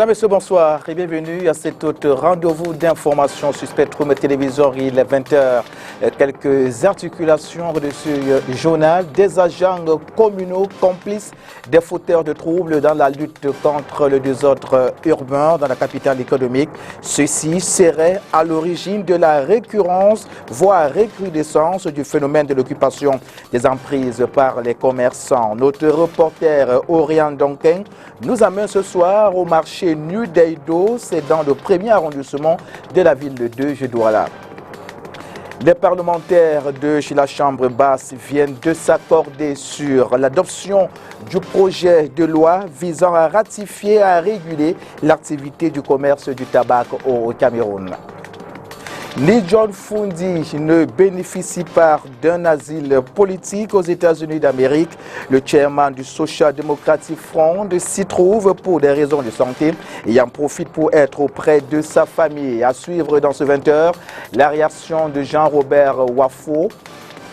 Madame, Messieurs, bonsoir et bienvenue à cet autre rendez-vous d'information sur Spectrum Télévision. Il est 20h. Quelques articulations de ce journal. Des agents communaux complices des fauteurs de troubles dans la lutte contre le désordre urbain dans la capitale économique. Ceci serait à l'origine de la récurrence, voire recrudescence du phénomène de l'occupation des emprises par les commerçants. Notre reporter Oriane Donkin nous amène ce soir au marché nu d'Aïdo, c'est dans le premier arrondissement de la ville de Douala. Les parlementaires de la Chambre basse viennent de s'accorder sur l'adoption du projet de loi visant à ratifier et à réguler l'activité du commerce du tabac au Cameroun. Ni John Fundi ne bénéficie pas d'un asile politique aux États-Unis d'Amérique. Le chairman du Social Democratic Front s'y trouve pour des raisons de santé et en profite pour être auprès de sa famille. À suivre dans ce 20h, la réaction de Jean-Robert Wafo,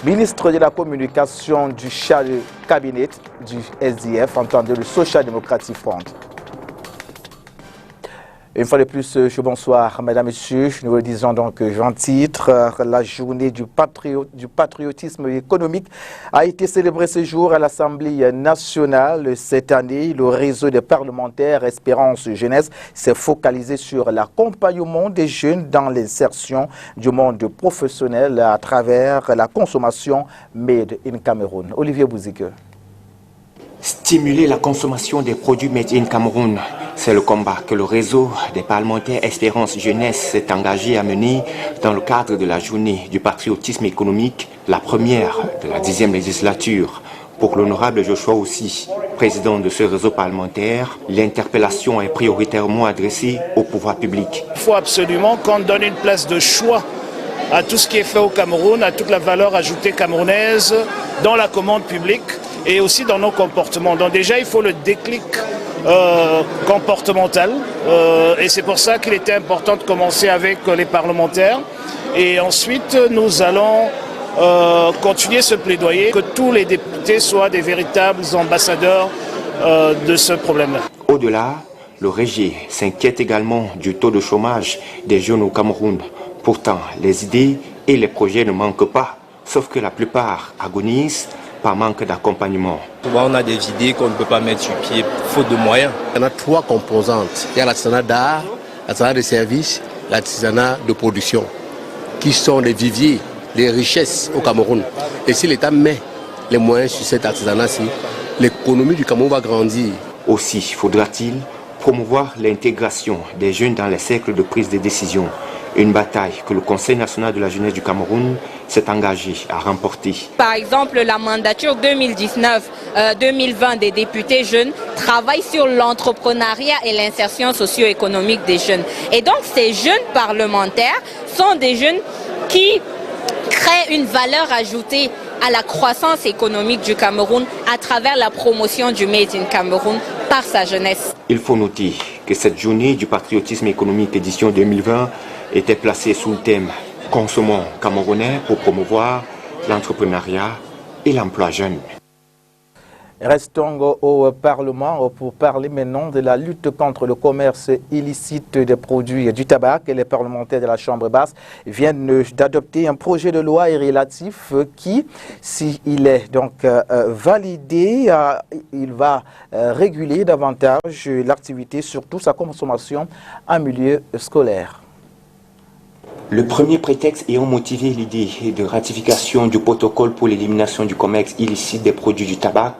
ministre de la Communication du chef de cabinet du SDF, entendez le Social Democratic Front. Une fois de plus, bonsoir, mesdames, messieurs. Nous le disons donc en titre, la journée du patriotisme économique a été célébrée ce jour à l'Assemblée nationale. Cette année, le réseau des parlementaires Espérance Jeunesse s'est focalisé sur l'accompagnement des jeunes dans l'insertion du monde professionnel à travers la consommation Made in Cameroun. Olivier Bouzike. Stimuler la consommation des produits Made in Cameroun, c'est le combat que le réseau des parlementaires Espérance Jeunesse s'est engagé à mener dans le cadre de la journée du patriotisme économique, la première de la 10e législature. Pour l'honorable Joshua aussi, président de ce réseau parlementaire, l'interpellation est prioritairement adressée au pouvoir public. Il faut absolument qu'on donne une place de choix à tout ce qui est fait au Cameroun, à toute la valeur ajoutée camerounaise dans la commande publique et aussi dans nos comportements. Donc déjà, il faut le déclic comportemental et c'est pour ça qu'il était important de commencer avec les parlementaires. Et ensuite, nous allons continuer ce plaidoyer, que tous les députés soient des véritables ambassadeurs de ce problème-là. Au-delà, le RG s'inquiète également du taux de chômage des jeunes au Cameroun. Pourtant, les idées et les projets ne manquent pas, sauf que la plupart agonisent par manque d'accompagnement. Souvent, on a des idées qu'on ne peut pas mettre sur pied, faute de moyens. Il y en a trois composantes. Il y a l'artisanat d'art, l'artisanat de services, l'artisanat de production, qui sont les viviers, les richesses au Cameroun. Et si l'État met les moyens sur cet artisanat-ci, l'économie du Cameroun va grandir. Aussi, faudra-t-il promouvoir l'intégration des jeunes dans les cercles de prise de décision. Une bataille que le Conseil national de la jeunesse du Cameroun s'est engagé à remporter. Par exemple, la mandature 2019-2020 des députés jeunes travaille sur l'entrepreneuriat et l'insertion socio-économique des jeunes. Et donc, ces jeunes parlementaires sont des jeunes qui créent une valeur ajoutée à la croissance économique du Cameroun à travers la promotion du Made in Cameroun par sa jeunesse. Il faut noter que cette journée du patriotisme économique édition 2020 était placée sous le thème « Consommons camerounais » pour promouvoir l'entrepreneuriat et l'emploi jeune. Restons au Parlement pour parler maintenant de la lutte contre le commerce illicite des produits du tabac. Les parlementaires de la Chambre basse viennent d'adopter un projet de loi relatif qui, s'il est donc validé, il va réguler davantage l'activité, surtout sa consommation en milieu scolaire. Le premier prétexte ayant motivé l'idée de ratification du protocole pour l'élimination du commerce illicite des produits du tabac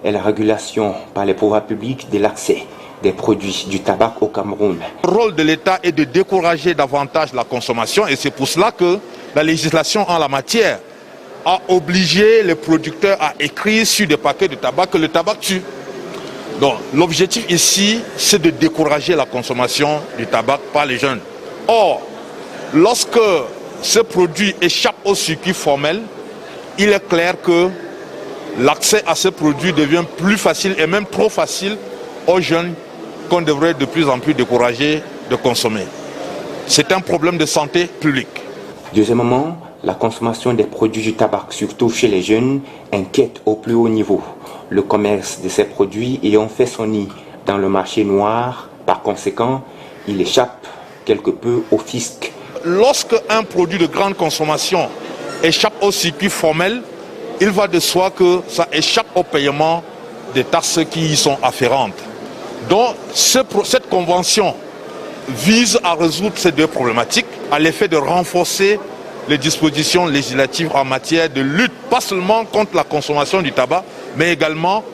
est la régulation par les pouvoirs publics de l'accès des produits du tabac au Cameroun. Le rôle de l'État est de décourager davantage la consommation et c'est pour cela que la législation en la matière a obligé les producteurs à écrire sur des paquets de tabac que le tabac tue. Donc l'objectif ici, c'est de décourager la consommation du tabac par les jeunes. Or, lorsque ce produit échappe au circuit formel, il est clair que l'accès à ce produit devient plus facile et même trop facile aux jeunes qu'on devrait de plus en plus décourager de consommer. C'est un problème de santé publique. Deuxièmement, la consommation des produits du tabac, surtout chez les jeunes, inquiète au plus haut niveau. Le commerce de ces produits ayant fait son nid dans le marché noir Par conséquent, il échappe quelque peu au fisc. Lorsque un produit de grande consommation échappe au circuit formel, il va de soi que ça échappe au paiement des taxes qui y sont afférentes. Donc cette convention vise à résoudre ces deux problématiques, à l'effet de renforcer les dispositions législatives en matière de lutte, pas seulement contre la consommation du tabac, mais également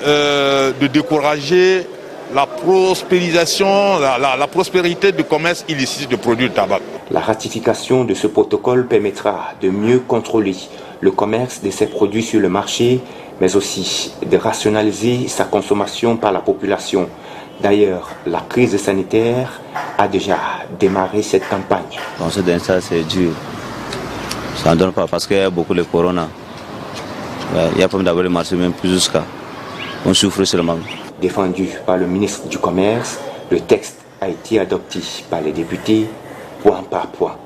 de décourager la prospérisation, la prospérité du commerce illicite de produits de tabac. La ratification de ce protocole permettra de mieux contrôler le commerce de ces produits sur le marché, mais aussi de rationaliser sa consommation par la population. D'ailleurs, la crise sanitaire a déjà démarré cette campagne. Dans ce instant, c'est dur. Ça ne donne pas parce qu'il y a beaucoup de corona. Il y a pas d'avoir le marché même plus jusqu'à. On souffre seulement. Défendu par le ministre du Commerce, le texte a été adopté par les députés point par point.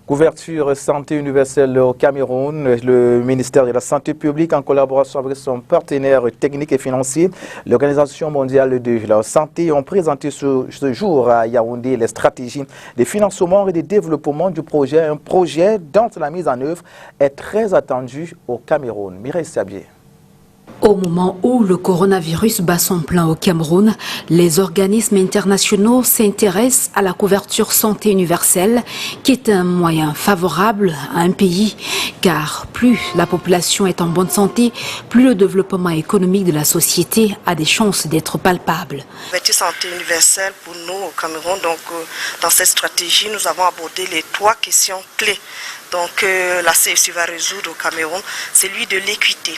Couverture santé universelle au Cameroun, le ministère de la Santé publique en collaboration avec son partenaire technique et financier, l'Organisation mondiale de la santé, ont présenté ce jour à Yaoundé les stratégies de financement et de développement du projet, un projet dont la mise en œuvre est très attendue au Cameroun. Mireille Sabier. Au moment où le coronavirus bat son plein au Cameroun, les organismes internationaux s'intéressent à la couverture santé universelle, qui est un moyen favorable à un pays, car plus la population est en bonne santé, plus le développement économique de la société a des chances d'être palpable. Couverture santé universelle pour nous au Cameroun, donc dans cette stratégie, nous avons abordé les 3 questions clés. Donc la CSU va résoudre au Cameroun, c'est celui de l'équité.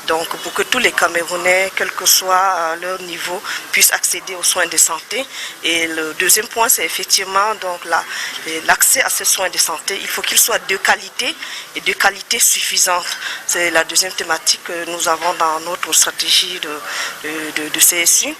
Donc pour que tous les Camerounais, quel que soit leur niveau, puissent accéder aux soins de santé. Et le deuxième point, c'est effectivement donc l'accès à ces soins de santé. Il faut qu'ils soient de qualité et de qualité suffisante. C'est la deuxième thématique que nous avons dans notre stratégie de CSU.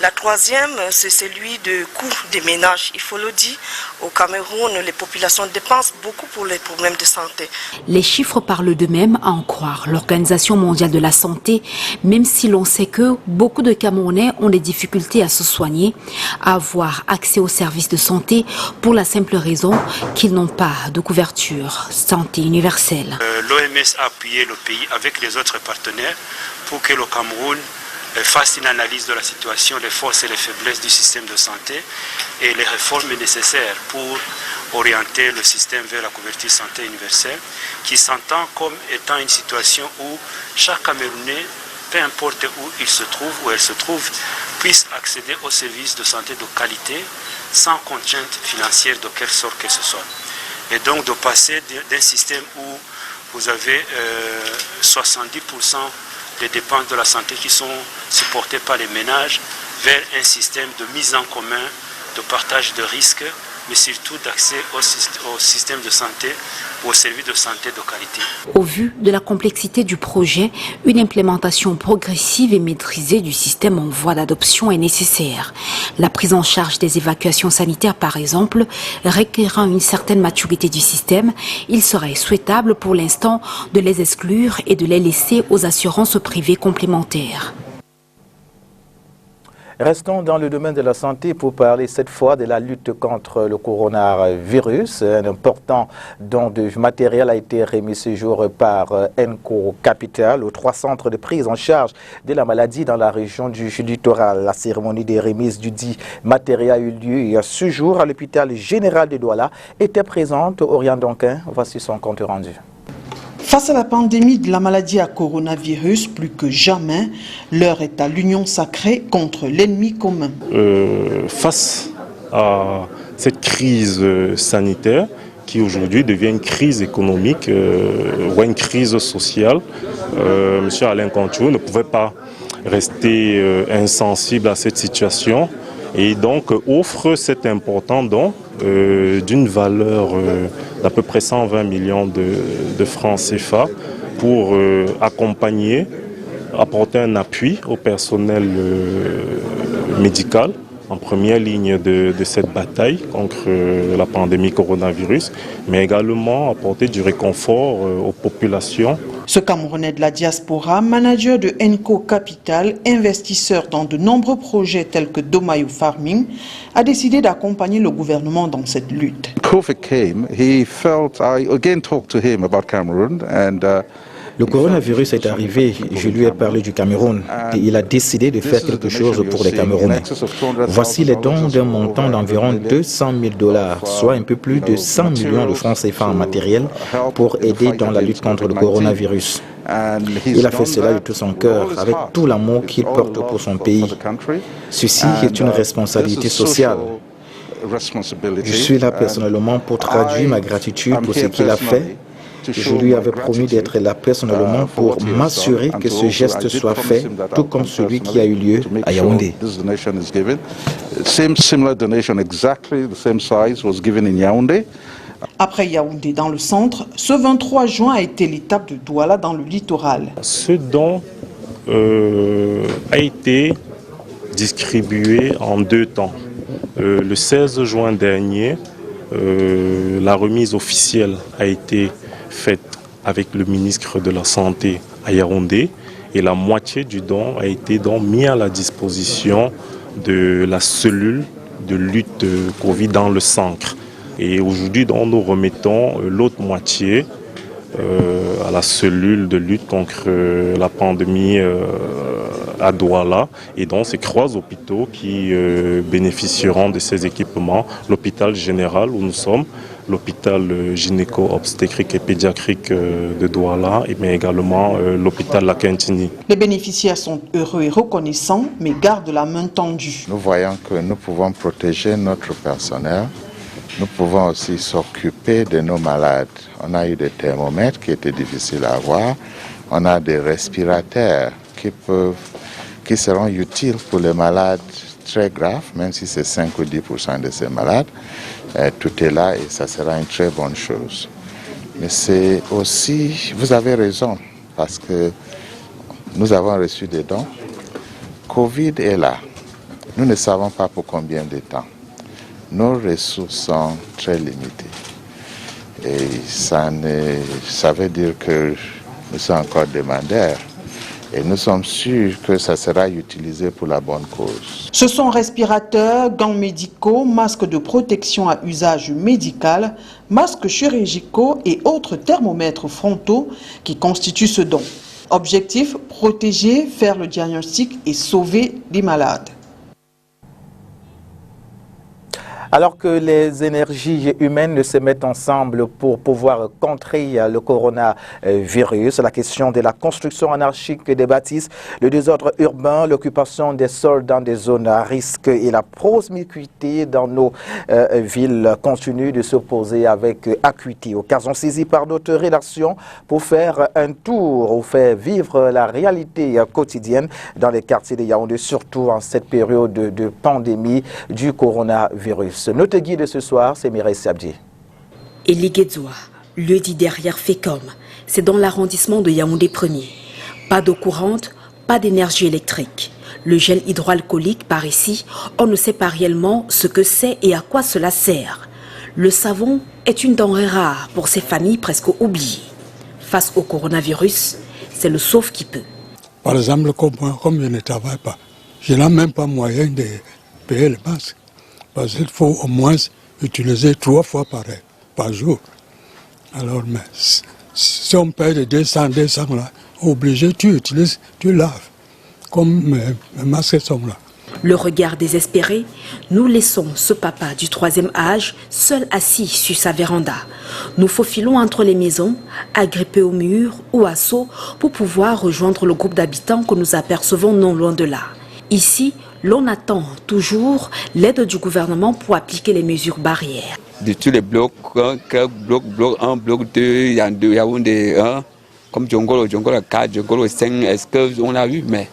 La troisième, c'est celui de coût des ménages. Il faut le dire, au Cameroun, les populations dépensent beaucoup pour les problèmes de santé. Les chiffres parlent d'eux-mêmes, à en croire l'Organisation mondiale de la santé, même si l'on sait que beaucoup de Camerounais ont des difficultés à se soigner, à avoir accès aux services de santé pour la simple raison qu'ils n'ont pas de couverture santé universelle. L'OMS a appuyé le pays avec les autres partenaires pour que le Cameroun fasse une analyse de la situation, les forces et les faiblesses du système de santé et les réformes nécessaires pour orienter le système vers la couverture santé universelle, qui s'entend comme étant une situation où chaque Camerounais, peu importe où il se trouve, où elle se trouve, puisse accéder aux services de santé de qualité sans contrainte financière de quelque sorte que ce soit. Et donc de passer d'un système où vous avez 70% des dépenses de la santé qui sont supportées par les ménages vers un système de mise en commun, de partage de risques, mais surtout d'accès au système de santé, aux services de santé de qualité. Au vu de la complexité du projet, une implémentation progressive et maîtrisée du système en voie d'adoption est nécessaire. La prise en charge des évacuations sanitaires, par exemple, requérant une certaine maturité du système, il serait souhaitable pour l'instant de les exclure et de les laisser aux assurances privées complémentaires. Restons dans le domaine de la santé pour parler cette fois de la lutte contre le coronavirus. Un important don de matériel a été remis ce jour par ENCO Capital aux 3 centres de prise en charge de la maladie dans la région du littoral. La cérémonie des remises du dit matériel a eu lieu ce jour à l'hôpital général de Douala. Était présente Oriane Donquin. Voici son compte rendu. Face à la pandémie de la maladie à coronavirus, plus que jamais, l'heure est à l'union sacrée contre l'ennemi commun. Face à cette crise sanitaire, qui aujourd'hui devient une crise économique ou une crise sociale, M. Alain Contour ne pouvait pas rester insensible à cette situation et donc offre cet important don d'une valeur d'à peu près 120 millions de francs CFA pour accompagner, apporter un appui au personnel médical en première ligne de cette bataille contre la pandémie coronavirus, mais également apporter du réconfort aux populations Ce Camerounais de la diaspora, manager de Enco Capital, investisseur dans de nombreux projets tels que Domayo Farming, a décidé d'accompagner le gouvernement dans cette lutte. COVID came, he felt, I again talked to him about Cameroon and le coronavirus est arrivé, je lui ai parlé du Cameroun et il a décidé de faire quelque chose pour les Camerounais. Voici les dons d'un montant d'environ 200 000 $, soit un peu plus de 100 millions de francs CFA en matériel pour aider dans la lutte contre le coronavirus. Il a fait cela de tout son cœur, avec tout l'amour qu'il porte pour son pays. Ceci est une responsabilité sociale. Je suis là personnellement pour traduire ma gratitude pour ce qu'il a fait. Je lui avais promis d'être là personnellement pour m'assurer que ce geste soit fait, tout comme celui qui a eu lieu à Yaoundé. Après Yaoundé dans le centre, ce 23 juin a été l'étape de Douala dans le littoral. Ce don a été distribué en 2 temps. Le 16 juin dernier, la remise officielle a été faite avec le ministre de la Santé à Yaoundé et la moitié du don a été donc mis à la disposition de la cellule de lutte Covid dans le centre. Et aujourd'hui, nous remettons l'autre moitié à la cellule de lutte contre la pandémie à Douala. Et donc, c'est 3 hôpitaux qui bénéficieront de ces équipements. L'hôpital général où nous sommes, l'hôpital gynéco-obstétrique et pédiatrique de Douala, mais également l'hôpital La Quintini. Les bénéficiaires sont heureux et reconnaissants, mais gardent la main tendue. Nous voyons que nous pouvons protéger notre personnel. Nous pouvons aussi s'occuper de nos malades. On a eu des thermomètres qui étaient difficiles à avoir. On a des respirateurs qui seront utiles pour les malades très graves, même si c'est 5 ou 10% de ces malades. Tout est là et ça sera une très bonne chose. Mais c'est aussi, vous avez raison, parce que nous avons reçu des dons. Covid est là. Nous ne savons pas pour combien de temps. Nos ressources sont très limitées. Et ça veut dire que nous sommes encore demandeurs. Et nous sommes sûrs que ça sera utilisé pour la bonne cause. Ce sont respirateurs, gants médicaux, masques de protection à usage médical, masques chirurgicaux et autres thermomètres frontaux qui constituent ce don. Objectif, protéger, faire le diagnostic et sauver des malades. Alors que les énergies humaines se mettent ensemble pour pouvoir contrer le coronavirus, la question de la construction anarchique des bâtisses, le désordre urbain, l'occupation des sols dans des zones à risque et la promiscuité dans nos villes continuent de s'opposer avec acuité. Occasion saisie par d'autres rédactions pour faire un tour ou faire vivre la réalité quotidienne dans les quartiers de Yaoundé, surtout en cette période de pandémie du coronavirus. Notre guide de ce soir, c'est Mireille Sabdi. Elie Gedzoua, lieu dit derrière Fécom, c'est dans l'arrondissement de Yaoundé 1er. Pas d'eau courante, pas d'énergie électrique. Le gel hydroalcoolique par ici, on ne sait pas réellement ce que c'est et à quoi cela sert. Le savon est une denrée rare pour ces familles presque oubliées. Face au coronavirus, c'est le sauve qui peut. Par exemple, comme je ne travaille pas, je n'ai même pas moyen de payer le masque. Parce qu'il faut au moins utiliser 3 fois par jour. Alors, mais si on paye de 200 là, obligé, tu utilises, tu laves. Comme mes masques sont là. Le regard désespéré, nous laissons ce papa du 3e âge seul assis sur sa véranda. Nous faufilons entre les maisons, agrippés au mur ou à seau pour pouvoir rejoindre le groupe d'habitants que nous apercevons non loin de là. Ici, l'on attend toujours l'aide du gouvernement pour appliquer les mesures barrières. De tous les blocs, bloc 1, bloc 2, il y a Yaoundé 1, comme Djongolo 4, Djongolo 5, est-ce qu'on a eu, mais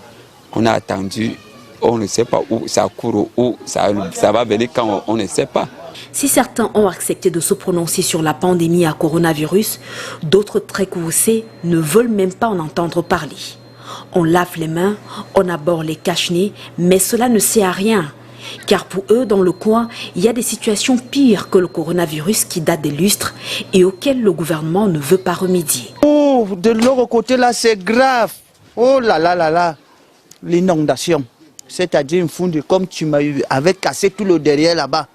on a attendu, on ne sait pas où ça court, où ça va venir quand on ne sait pas. Si certains ont accepté de se prononcer sur la pandémie à coronavirus, d'autres très courroucés ne veulent même pas en entendre parler. On lave les mains, on aborde les cache-nez, mais cela ne sert à rien. Car pour eux, dans le coin, il y a des situations pires que le coronavirus qui datent des lustres et auxquelles le gouvernement ne veut pas remédier. Oh, de l'autre côté là, c'est grave. Oh là là là là. L'inondation. C'est-à-dire, une fonde, comme tu m'as eu, avec cassé tout le derrière là-bas.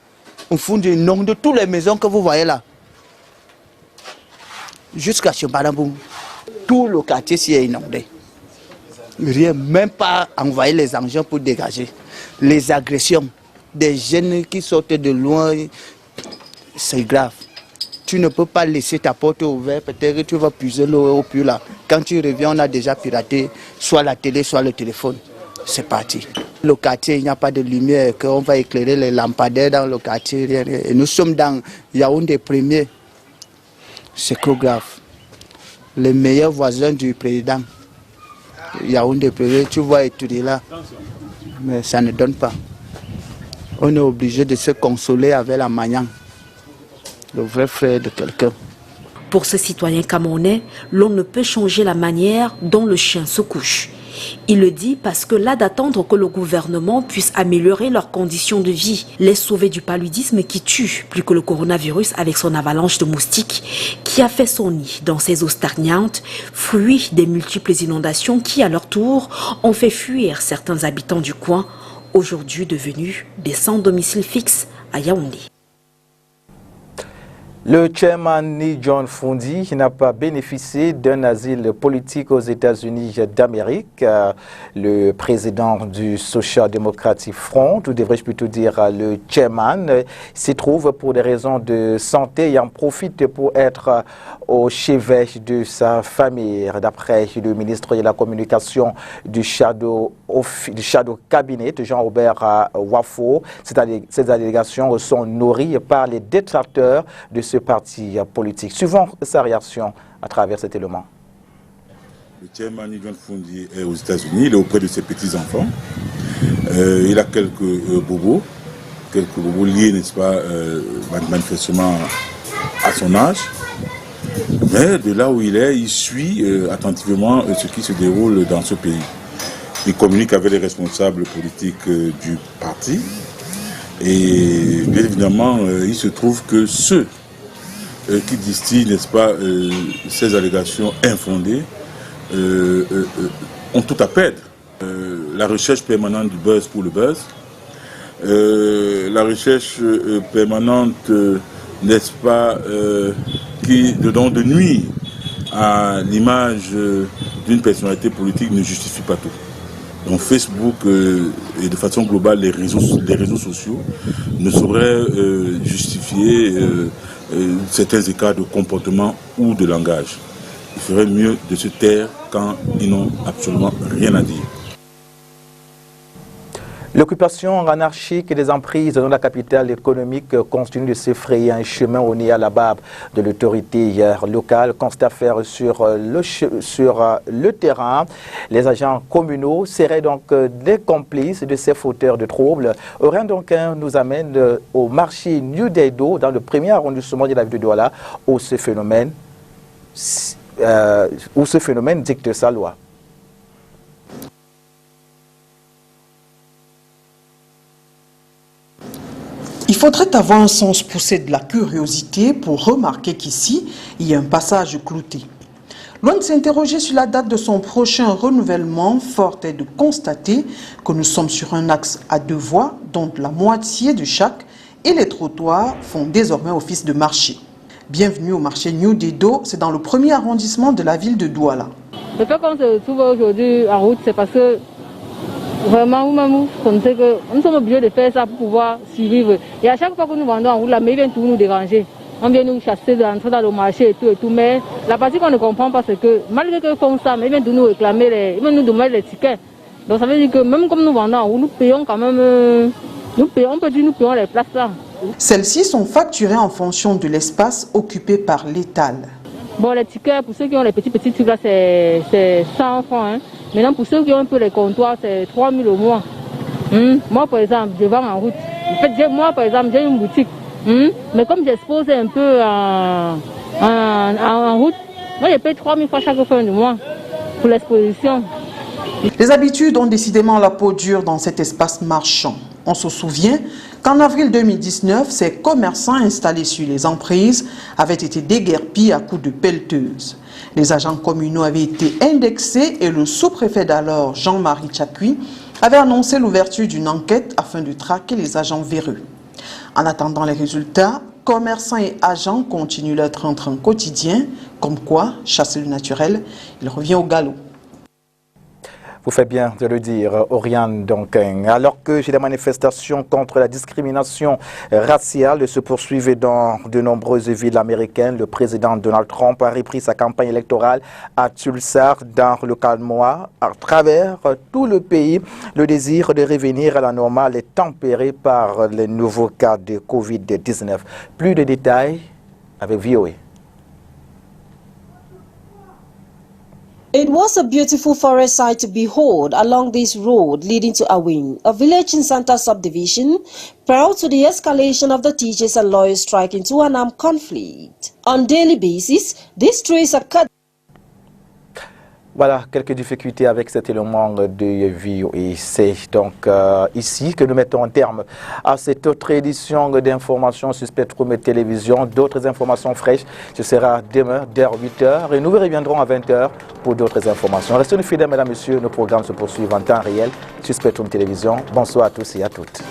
Une fonde inonde toutes les maisons que vous voyez là. Jusqu'à Chimbalambou. Tout le quartier s'y est inondé. Rien, même pas envoyer les engins pour dégager. Les agressions des jeunes qui sortent de loin, c'est grave. Tu ne peux pas laisser ta porte ouverte, peut-être que tu vas puiser l'eau au puits là. Quand tu reviens, on a déjà piraté soit la télé, soit le téléphone. C'est parti. Le quartier, il n'y a pas de lumière, qu'on va éclairer les lampadaires dans le quartier. Rien. Et nous sommes dans Yaoundé premier. C'est trop grave. Les meilleurs voisins du président. Yaoundé premier, tu vois étudier là. Mais ça ne donne pas. On est obligé de se consoler avec la manière. Le vrai frère de quelqu'un. Pour ce citoyen camerounais, l'on ne peut changer la manière dont le chien se couche. Il le dit parce que là d'attendre que le gouvernement puisse améliorer leurs conditions de vie, les sauver du paludisme qui tue plus que le coronavirus avec son avalanche de moustiques qui a fait son nid dans ces eaux stagnantes, fruit des multiples inondations qui à leur tour ont fait fuir certains habitants du coin, aujourd'hui devenus des sans domicile fixe à Yaoundé. Le chairman Ni John Fundi n'a pas bénéficié d'un asile politique aux États-Unis d'Amérique. Le président du Social Democratic Front, ou devrais-je plutôt dire le chairman, s'y trouve pour des raisons de santé et en profite pour être au chevet de sa famille. D'après le ministre de la Communication du Shadow Cabinet, Jean-Robert Wafo, ces allégations sont nourries par les détracteurs de ce parti politique. Suivons sa réaction à travers cet élément. Le chairman John Fundi est aux États-Unis, il est auprès de ses petits-enfants. Il a quelques bobos liés, n'est-ce pas, manifestement à son âge. Mais de là où il est, il suit attentivement ce qui se déroule dans ce pays. Il communique avec les responsables politiques du parti. Et bien évidemment, il se trouve que ceux qui distillent, n'est-ce pas, ces allégations infondées ont tout à perdre. La recherche permanente du buzz pour le buzz, la recherche permanente, n'est-ce pas, qui de nuit à l'image d'une personnalité politique ne justifie pas tout. Donc Facebook et de façon globale les réseaux sociaux ne sauraient justifier certains écarts de comportement ou de langage. Il ferait mieux de se taire quand ils n'ont absolument rien à dire. L'occupation anarchique des emprises dans la capitale économique continue de se frayer un chemin au nez à la barbe de l'autorité locale. Constat à faire sur le terrain. Les agents communaux seraient donc des complices de ces fauteurs de troubles. Aurélien Donquin nous amène au marché New Deido, dans le premier arrondissement de la ville de Douala, où ce phénomène dicte sa loi. Il faudrait avoir un sens poussé de la curiosité pour remarquer qu'ici, il y a un passage clouté. Loin de s'interroger sur la date de son prochain renouvellement, fort est de constater que nous sommes sur un axe à deux voies, dont la moitié de chaque, et les trottoirs font désormais office de marché. Bienvenue au marché New Deido, c'est dans le premier arrondissement de la ville de Douala. Le fait qu'on se trouve aujourd'hui en route, c'est parce que vraiment, on sait que nous sommes obligés de faire ça pour pouvoir survivre. Et à chaque fois que nous vendons en route, la mairie vient tout nous déranger. On vient nous chasser d'entrer dans le marché et tout. Mais la partie qu'on ne comprend pas, c'est que malgré qu'ils font ça, mais ils viennent nous réclamer, ils viennent nous demander les tickets. Donc ça veut dire que même comme nous vendons en route, nous payons quand même, nous payons les places là. Celles-ci sont facturées en fonction de l'espace occupé par l'étal. Bon, les tickets, pour ceux qui ont les petits trucs là, c'est 100 francs. Hein. Maintenant, pour ceux qui ont un peu les comptoirs, c'est 3 000 au mois. Moi, par exemple, je vends en route. En fait, moi, par exemple, j'ai une boutique. Mais comme j'expose un peu en route, moi, je paye 3 000 francs chaque fin du mois pour l'exposition. Les habitudes ont décidément la peau dure dans cet espace marchand. On se souvient qu'en avril 2019, ces commerçants installés sur les emprises avaient été déguerpis à coups de pelleteuses. Les agents communaux avaient été indexés et le sous-préfet d'alors, Jean-Marie Tchakui, avait annoncé l'ouverture d'une enquête afin de traquer les agents véreux. En attendant les résultats, commerçants et agents continuent leur train-train quotidien, comme quoi, chasser le naturel, il revient au galop. Vous faites bien de le dire, Oriane Duncan. Alors que les manifestations contre la discrimination raciale se poursuivent dans de nombreuses villes américaines, le président Donald Trump a repris sa campagne électorale à Tulsa, dans le Calmois. À travers tout le pays, le désir de revenir à la normale est tempéré par les nouveaux cas de Covid-19. Plus de détails avec VOA. It was a beautiful forest sight to behold along this road leading to Awing, a village in Santa subdivision, prior to the escalation of the teachers and lawyers strike into an armed conflict. On daily basis, these trees are cut. Voilà, quelques difficultés avec cet élément de VOA. C'est donc ici que nous mettons un terme à cette autre édition d'informations sur Spectrum Télévision. D'autres informations fraîches, ce sera demain dès 8h et nous reviendrons à 20h pour d'autres informations. Restez fidèles, mesdames et messieurs, nos programmes se poursuivent en temps réel sur Spectrum Télévision. Bonsoir à tous et à toutes.